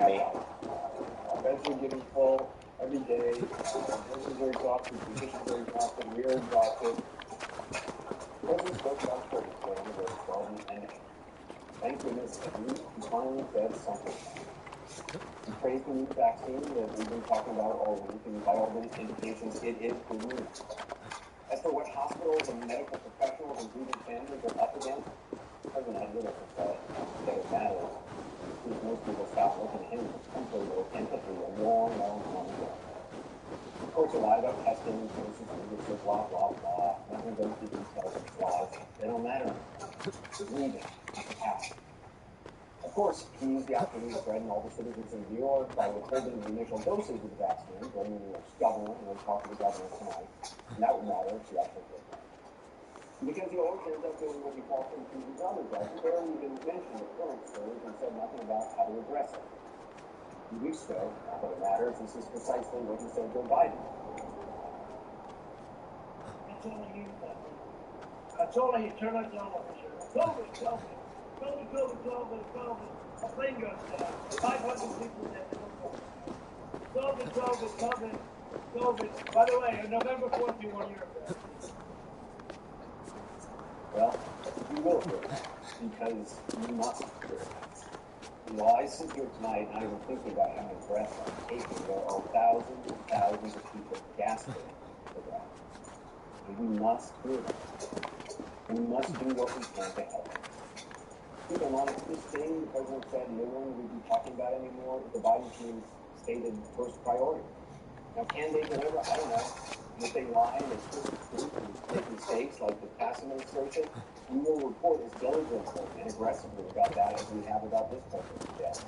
me. Our beds are getting full every day. Nurses are exhausted, physicians are exhausted, we are exhausted. The president spoke about COVID for over 12 and ending. Thank goodness that he finally said something. He praised the new vaccine that we've been talking about all week, and by all indications, it is good news. As for what hospitals and medical professionals and grieving families are up against, the president had little to say. That it matters. Because most people stopped looking at him with comfort or empathy a long, long time ago. Of course, a lot about testing and cases and research, blah, blah, blah. Nothing goes to details and flaws. They don't matter. Leave it. It's happening. Of course, he used the opportunity to threaten all the citizens in New York by withholding the initial dosage of the vaccine, blaming New York's governor, and we'll talk to the governor tonight. And that would matter if she actually did that. Because he always ends up doing what he calls from TV drama judge, he barely even mentioned the current surge and said nothing about how to address it. A few weeks ago, not that it matters, this is precisely what he said Joe Biden. That's all you turn on television. COVID. A plane goes down. 500 people dead. COVID. By the way, on November 4th, you won your best. Well, you will hear that, because you must hear that. While I sit here tonight and I was thinking about how many breaths I'm taking, there are thousands and thousands of people gasping for that. And we must hear that. We must do what we can to help. Keep in mind, this thing the president said no one would be talking about anymore, the Biden team's stated first priority. Now, can they deliver? I don't know. If they lie and they twist the truth and make mistakes like the past administration, we will report as diligently and aggressively about that as we have about this president's death.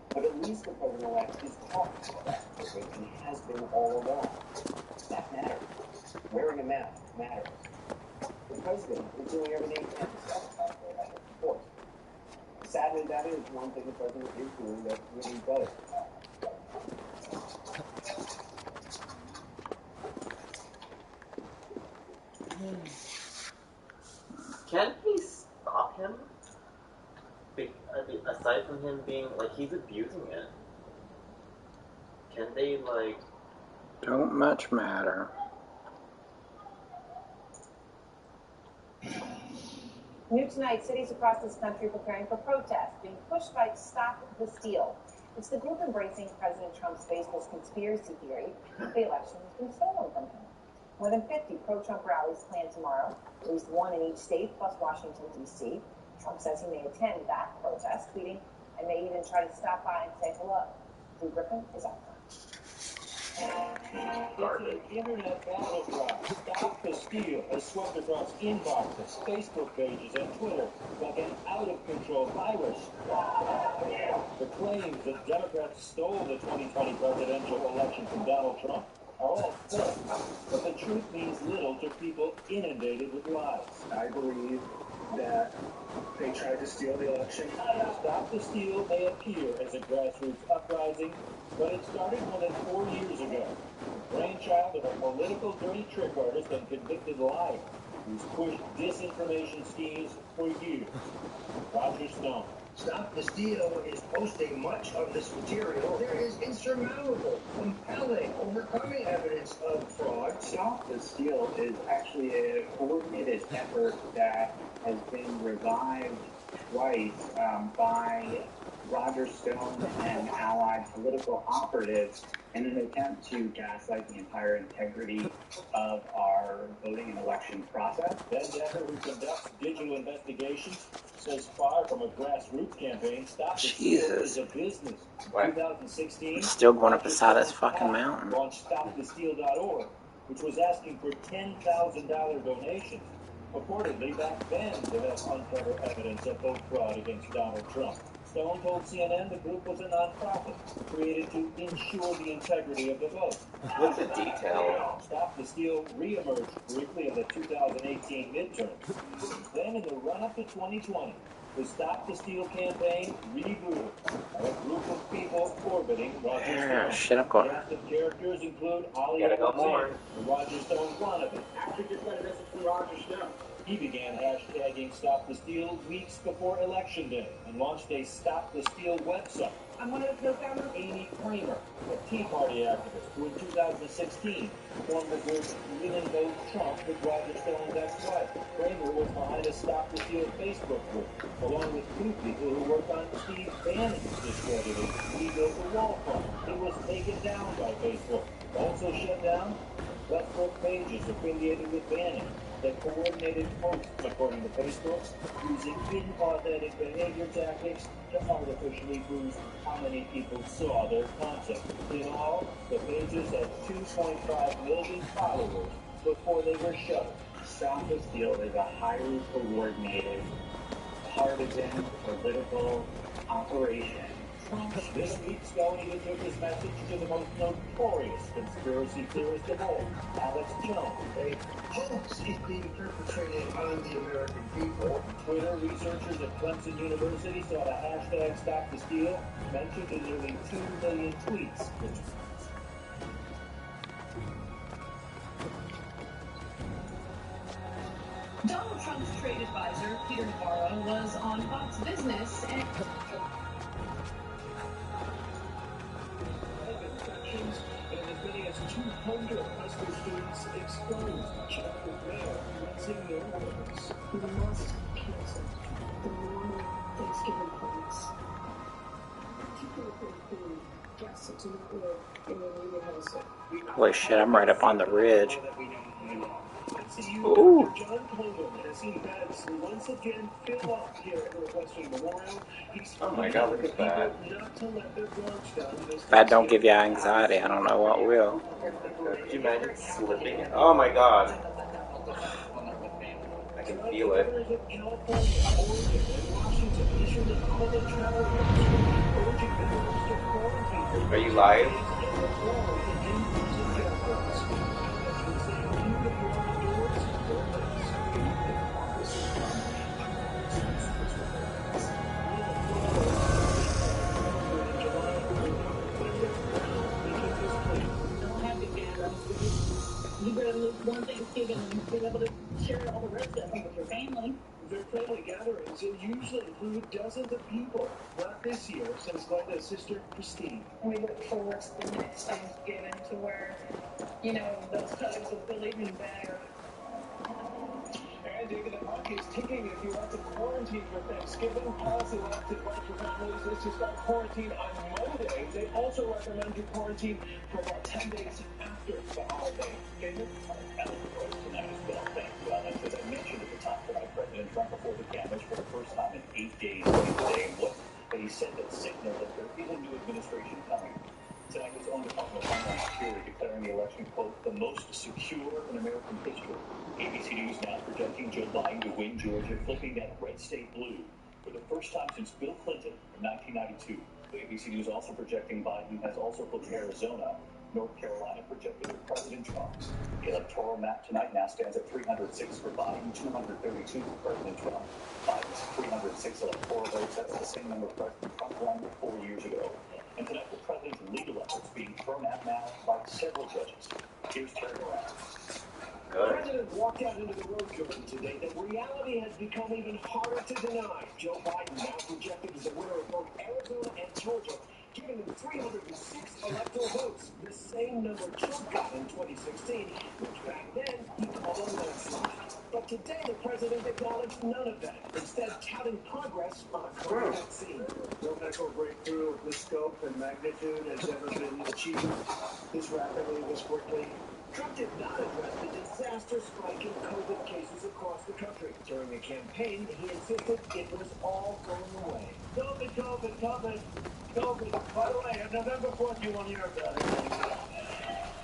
But at least the president-elect is talking about COVID and has been all along. That matters. Wearing a mask matters. The president is doing everything he can to sabotage that, of course. Sadly, that is one thing the president is doing that really does. Can he stop him? Aside from him being, like, he's abusing it. Can they, like... Don't much matter. New tonight, cities across this country preparing for protests, being pushed by Stop the Steal. It's the group embracing President Trump's baseless conspiracy theory that the election has been stolen from him. More than 50 pro-Trump rallies planned tomorrow, at least one in each state, plus Washington, D.C. Trump says he may attend that protest, tweeting, "I may even try to stop by and say hello." Drew Griffin is up front. It's an internet battle cry. Stop the Steal has swept across inboxes, Facebook pages, and Twitter like an out-of-control virus. The claims that Democrats stole the 2020 presidential election from Donald Trump are all false, but the truth means little to people inundated with lies. I believe that they tried to steal the election. Stop the Steal may appear as a grassroots uprising, but it started more than 4 years ago. The brainchild of a political dirty trick artist and convicted liar who's pushed disinformation schemes for years. Roger Stone. Stop the Steal is posting much of this material. There is insurmountable, compelling, overcoming evidence of fraud. Stop the Steal is actually a coordinated effort that has been revived twice by Roger Stone and allied political operatives in an attempt to gaslight the entire integrity of our voting and election process. Ben Decker, who conducts digital investigations, says far from a grassroots campaign, Stop the Steal is a business. What? 2016, Still going up beside this fucking mountain. Launched StopTheSteal.org, which was asking for $10,000 donations. Purportedly, back then, to help uncover evidence of vote fraud against Donald Trump. Stone told CNN the group was a nonprofit created to ensure the integrity of the vote. What's the detail? Stop the Steal re-emerged briefly in the 2018 midterms. Then in the run-up to 2020, the Stop the Steal campaign rebooted by a group of people orbiting Roger Stone. Shit, I'm going. The cast of characters include Ali Gotta go more. Alexander, the Roger Stone wannabe. Actually, just got a message from Roger Stone. He began hashtagging Stop the Steal weeks before Election Day and launched a Stop the Steal website. I'm one of the co-founders. Amy Kramer, a Tea Party activist who in 2016 formed the group Women Vote Trump with Roger Stone's ex-wife. Kramer was behind a Stop the Steal Facebook group, along with two people who worked on Steve Bannon's discredited We Built the Wall fund. It was taken down by Facebook. Also shut down Facebook pages affiliated with Bannon that coordinated posts, according to Facebook, using inauthentic behavior tactics to artificially boost how many people saw their content. In all, the pages had 2.5 million followers before they were shut. Stop the Steal is a highly coordinated, partisan, political operation. This week, Stone even took his message to the most notorious conspiracy theorist of all, Alex Jones. A hoax is being perpetrated on the American people. Twitter researchers at Clemson University saw the hashtag Stop the Steal mentioned in nearly 2 million tweets. Donald Trump's trade advisor, Peter Navarro, was on Fox Business and and as many as 200 high school students exposed. Chapter Mayor raising their awareness. We must cancel the normal Thanksgiving parties. People who guests do not live in their neighborhoods. Holy shit, I'm right up on the ridge. Ooh. John Clogan has seen beds once again fill up here at Northwestern Memorial. Oh my god, look at that. If that don't give you anxiety, I don't know what will. Could you imagine slipping? Oh my god. I can feel it. Are you live? you better live one Thanksgiving and be able to share all the rest of them with your family. Their family gatherings usually include dozens of people. Not this year, since Glenda's sister, Christine. We look forward to the next Thanksgiving to where, you know, those cousins will feel even better. And David, the clock is ticking if you want to quarantine for Thanksgiving. Policy Lab's advice for families is to start quarantine on Monday. They also recommend you quarantine for about 10 days after the holiday. David? Tonight as well. Thank you, Alex. As I mentioned at the top tonight, President Trump before the cameras for the first time in 8 days today. But he said that signaled that there is a new administration coming. Tonight, his own Department of Homeland Security declaring the election, quote, the most secure in American history. ABC News now projecting Joe Biden to win Georgia, flipping that red state blue for the first time since Bill Clinton in 1992. ABC News also projecting Biden has also flipped Arizona. North Carolina projected for President Trump. The electoral map tonight now stands at 306 for Biden, 232 for President Trump. Biden's 306 electoral votes, that's the same number President Trump won 4 years ago. And tonight, the president's legal efforts being thrown out now by several judges. Here's Terry Moran. The president walked out into the road curtain today that reality has become even harder to deny. Joe Biden now projected as the winner of both Arizona and Georgia, giving him 306 electoral votes, the same number Trump got in 2016, which back then he called a landslide. But today the president acknowledged none of that, instead touting progress on a COVID vaccine. No medical breakthrough of this scope and magnitude has ever been achieved this rapidly, this quickly. Trump did not address the disaster spike in COVID cases across the country. During a campaign, he insisted it was all going away. COVID, COVID, COVID, COVID. By the way, on November 4th, you won't hear about it.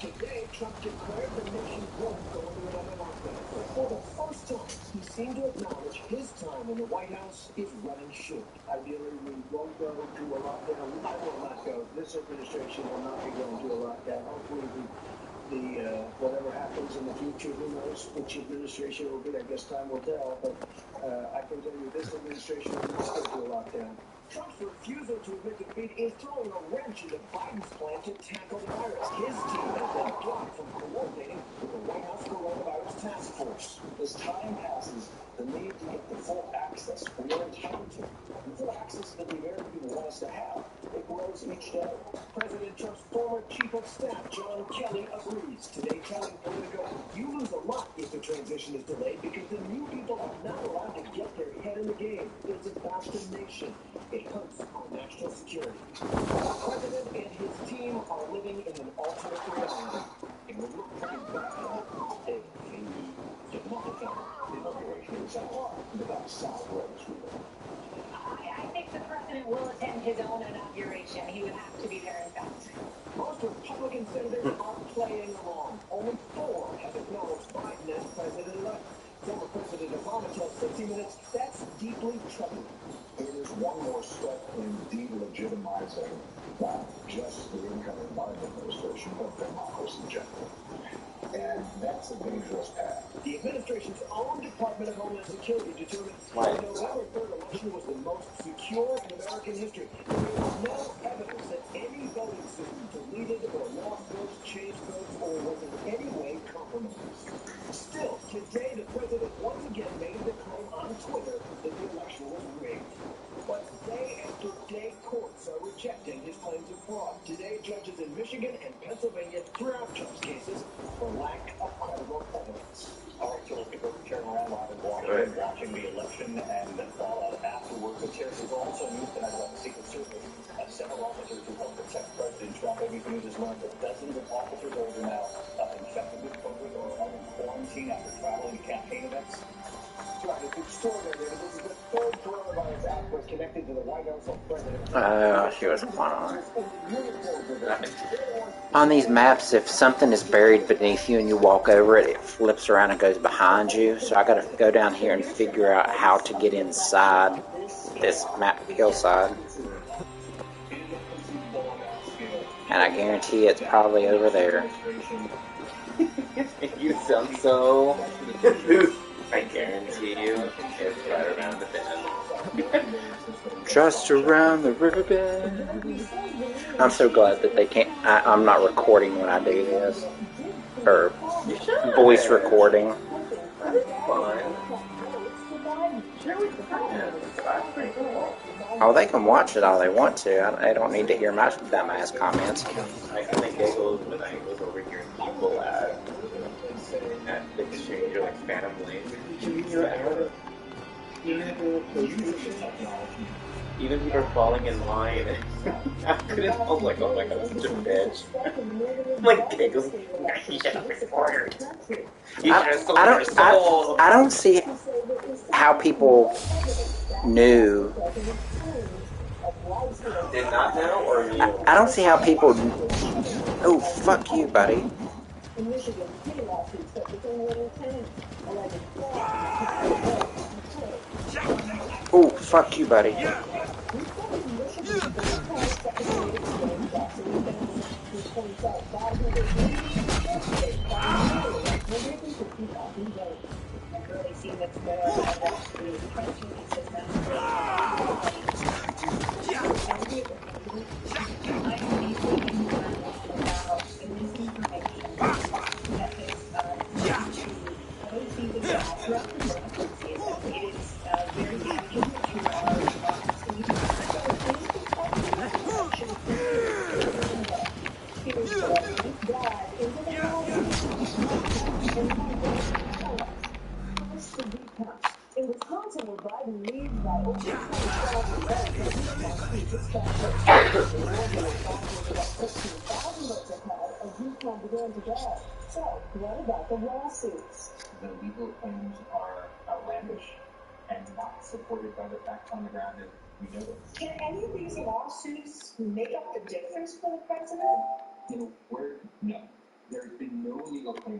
Today, Trump declared the nation would go into another lockdown. But for the first time, he seemed to acknowledge his time in the White House is running short. Ideally, we won't go to a lockdown. I will not go. This administration will not be going to a lockdown. Hopefully, whatever happens in the future, who knows which administration will be. I guess time will tell. But I can tell you, this administration will not go to a lockdown. Trump's refusal to admit defeat is throwing a wrench into Biden's plan to tackle the virus. His team has been blocked from coordinating with the White House coronavirus task force. As time passes, the need to get the full access we are entitled to, the full access that the American people want us to have, it grows each day. President Trump's former chief of staff, John Kelly, agrees, today telling Politico, you lose a lot if the transition is delayed because the new people are not allowed to get their head in the game. It's about the nation. It hurts our national security. The president and his team are living in an alternate reality. It would look pretty bad if he did not attend the inauguration in South Florida. Without South Florida. I think the president will attend his own inauguration. He would have to be there in fact. Most Republican senators are playing along. Only 4 have acknowledged Biden as president-elect. Former President Obama tells 60 Minutes that's deeply troubling. It is one more step in delegitimizing not just the incoming Biden administration, but democracy generally. And that's a dangerous path. The administration's own Department of Homeland Security determined the November 3rd election was the most secure in American history. There is no evidence that any voting system deleted or lost votes, changed votes, or was in any way compromised. Still, today the president once again made the claim on Twitter that the election was rigged. But day after day, courts are rejecting his claims of fraud. Today, judges in Michigan and Pennsylvania threw out Trump's cases for lack of credible evidence. All right, so let's go to Chairman Randolph in Washington, watching the election and the fallout afterwards. The chair is also news tonight about the Secret Service. Several officers who helped protect President Trump. ABC News has learned that dozens of officers are now infected with COVID or are in quarantine after traveling to campaign events. Right, it's extraordinary. This is the 3rd coronavirus outbreak connected to the White House of President Trump. I see what's going on. On these maps, if something is buried beneath you and you walk over it, it flips around and goes behind you. So I gotta go down here and figure out how to get inside this map hillside. And I guarantee it's probably over there. You sound so... I guarantee you, it's right around the bend. Just around the river bend. I'm so glad that they can't... I'm not recording when I do this. Or voice recording. That is fun. Oh, they can watch it all they want to. They don't need to hear my dumbass comments. I can make giggles when I was over hearing people at the exchange or like family. Even people are falling in line. I couldn't. I was like, oh my god, I'm such a bitch. I'm like giggles. You should have recorded. You should have sold your soul. I don't see how people knew. Did not know or knew? I don't see how people. Oh, fuck you, buddy. Oh, fuck you, buddy. In Wisconsin, where Biden leads by over 20,000 votes, as Yukon began today. So, what about the lawsuits? The legal claims are outlandish and not supported by the facts on the ground, and we know it. Can any of these lawsuits make up the difference for the president? No. There's been no legal claim.